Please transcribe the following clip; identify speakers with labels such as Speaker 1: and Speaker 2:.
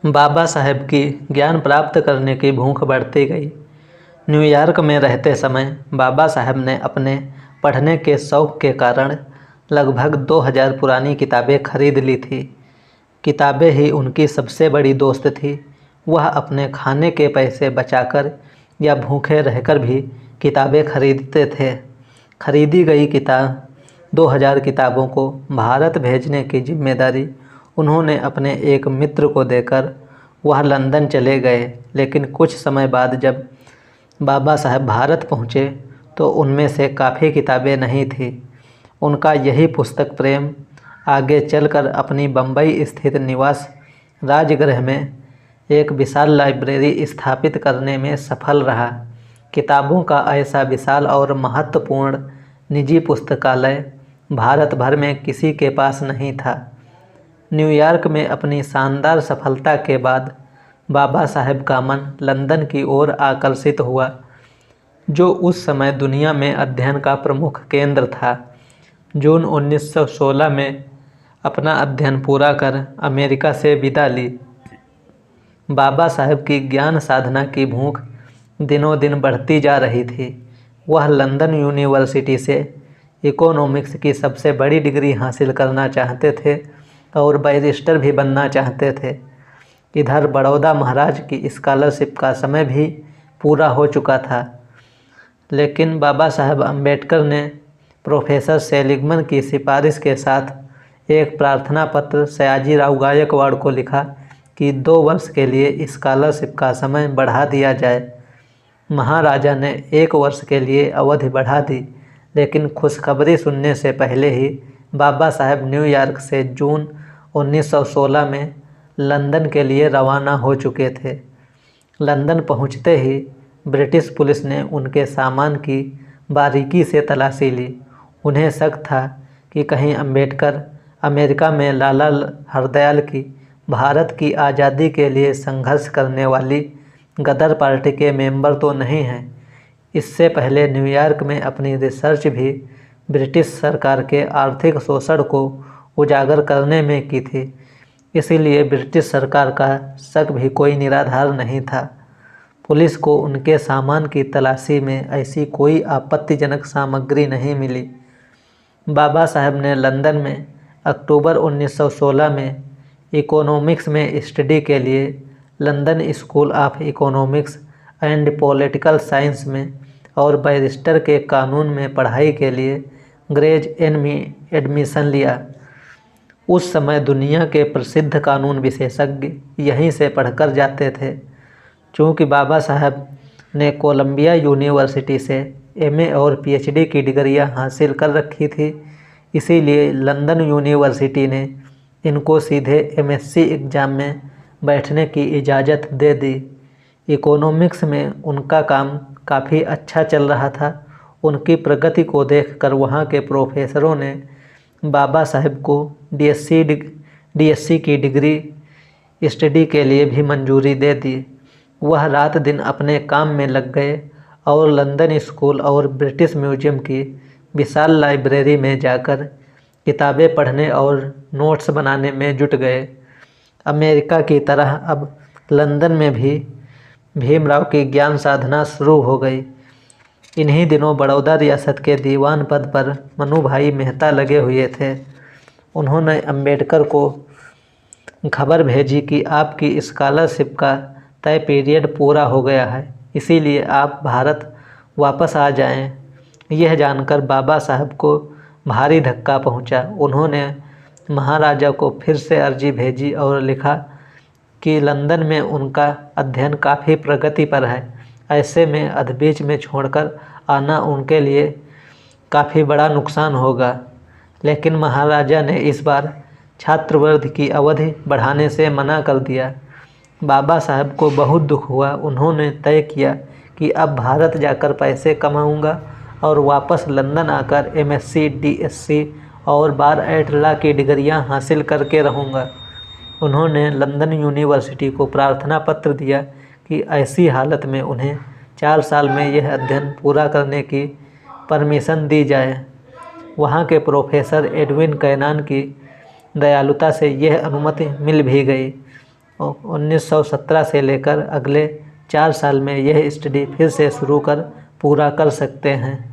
Speaker 1: बाबा साहेब की ज्ञान प्राप्त करने की भूख बढ़ती गई। न्यूयॉर्क में रहते समय बाबा साहेब ने अपने पढ़ने के शौक़ के कारण लगभग 2000 पुरानी किताबें खरीद ली थी। किताबें ही उनकी सबसे बड़ी दोस्त थी। वह अपने खाने के पैसे बचाकर या भूखे रहकर भी किताबें खरीदते थे। खरीदी गई 2000 किताबों को भारत भेजने की जिम्मेदारी उन्होंने अपने एक मित्र को देकर वह लंदन चले गए। लेकिन कुछ समय बाद जब बाबा साहब भारत पहुँचे तो उनमें से काफ़ी किताबें नहीं थीं। उनका यही पुस्तक प्रेम आगे चलकर अपनी बम्बई स्थित निवास राजगृह में एक विशाल लाइब्रेरी स्थापित करने में सफल रहा। किताबों का ऐसा विशाल और महत्वपूर्ण निजी पुस्तकालय भारत भर में किसी के पास नहीं था। न्यूयॉर्क में अपनी शानदार सफलता के बाद बाबा साहेब का मन लंदन की ओर आकर्षित हुआ, जो उस समय दुनिया में अध्ययन का प्रमुख केंद्र था। जून 1916 में अपना अध्ययन पूरा कर अमेरिका से विदा ली। बाबा साहेब की ज्ञान साधना की भूख दिनों दिन बढ़ती जा रही थी। वह लंदन यूनिवर्सिटी से इकोनॉमिक्स की सबसे बड़ी डिग्री हासिल करना चाहते थे और बैरिस्टर भी बनना चाहते थे। इधर बड़ौदा महाराज की स्कॉलरशिप का समय भी पूरा हो चुका था। लेकिन बाबा साहब अम्बेडकर ने प्रोफेसर सेलिगमन की सिफारिश के साथ एक प्रार्थना पत्र सयाजीराव गायकवाड़ को लिखा कि 2 वर्ष के लिए स्कॉलरशिप का समय बढ़ा दिया जाए। महाराजा ने 1 वर्ष के लिए अवधि बढ़ा दी, लेकिन खुशखबरी सुनने से पहले ही बाबा साहब न्यूयॉर्क से जून 1916 में लंदन के लिए रवाना हो चुके थे। लंदन पहुंचते ही ब्रिटिश पुलिस ने उनके सामान की बारीकी से तलाशी ली। उन्हें शक था कि कहीं अम्बेडकर अमेरिका में लाला हरदयाल की भारत की आज़ादी के लिए संघर्ष करने वाली गदर पार्टी के मेंबर तो नहीं हैं। इससे पहले न्यूयॉर्क में अपनी रिसर्च भी ब्रिटिश सरकार के आर्थिक शोषण को उजागर करने में की थी। इसीलिए ब्रिटिश सरकार का शक भी कोई निराधार नहीं था। पुलिस को उनके सामान की तलाशी में ऐसी कोई आपत्तिजनक सामग्री नहीं मिली। बाबा साहब ने लंदन में अक्टूबर 1916 में इकोनॉमिक्स में स्टडी के लिए London school of economics and political science में और बैरिस्टर के कानून में पढ़ाई के लिए ग्रेज एन में एडमिशन लिया। उस समय दुनिया के प्रसिद्ध कानून विशेषज्ञ यहीं से पढ़कर जाते थे। चूँकि बाबा साहब ने कोलंबिया यूनिवर्सिटी से एमए और पीएचडी की डिग्रियां हासिल कर रखी थी, इसीलिए लंदन यूनिवर्सिटी ने इनको सीधे एमएससी एग्ज़ाम में बैठने की इजाज़त दे दी। इकोनॉमिक्स में उनका काम काफ़ी अच्छा चल रहा था। उनकी प्रगति को देखकर वहाँ के प्रोफेसरों ने बाबा साहब को डीएससी की डिग्री स्टडी के लिए भी मंजूरी दे दी। वह रात दिन अपने काम में लग गए और लंदन स्कूल और ब्रिटिश म्यूजियम की विशाल लाइब्रेरी में जाकर किताबें पढ़ने और नोट्स बनाने में जुट गए। अमेरिका की तरह अब लंदन में भी भीमराव की ज्ञान साधना शुरू हो गई। इन्हीं दिनों बड़ौदा रियासत के दीवान पद पर मनु भाई मेहता लगे हुए थे। उन्होंने अम्बेडकर को खबर भेजी कि आपकी स्कॉलरशिप का तय पीरियड पूरा हो गया है, इसीलिए आप भारत वापस आ जाएं। यह जानकर बाबा साहब को भारी धक्का पहुंचा। उन्होंने महाराजा को फिर से अर्जी भेजी और लिखा कि लंदन में उनका अध्ययन काफ़ी प्रगति पर है। ऐसे में अधबीच में छोड़कर आना उनके लिए काफ़ी बड़ा नुकसान होगा। लेकिन महाराजा ने इस बार छात्रवृत्ति की अवधि बढ़ाने से मना कर दिया। बाबा साहब को बहुत दुख हुआ। उन्होंने तय किया कि अब भारत जाकर पैसे कमाऊंगा और वापस लंदन आकर एमएससी, डीएससी और बार एट लॉ की डिग्रियां हासिल करके रहूँगा। उन्होंने लंदन यूनिवर्सिटी को प्रार्थना पत्र दिया कि ऐसी हालत में उन्हें 4 साल में यह अध्ययन पूरा करने की परमिशन दी जाए। वहाँ के प्रोफेसर एडविन कैनान की दयालुता से यह अनुमति मिल भी गई। 1917 से लेकर अगले 4 साल में यह स्टडी फिर से शुरू कर पूरा कर सकते हैं।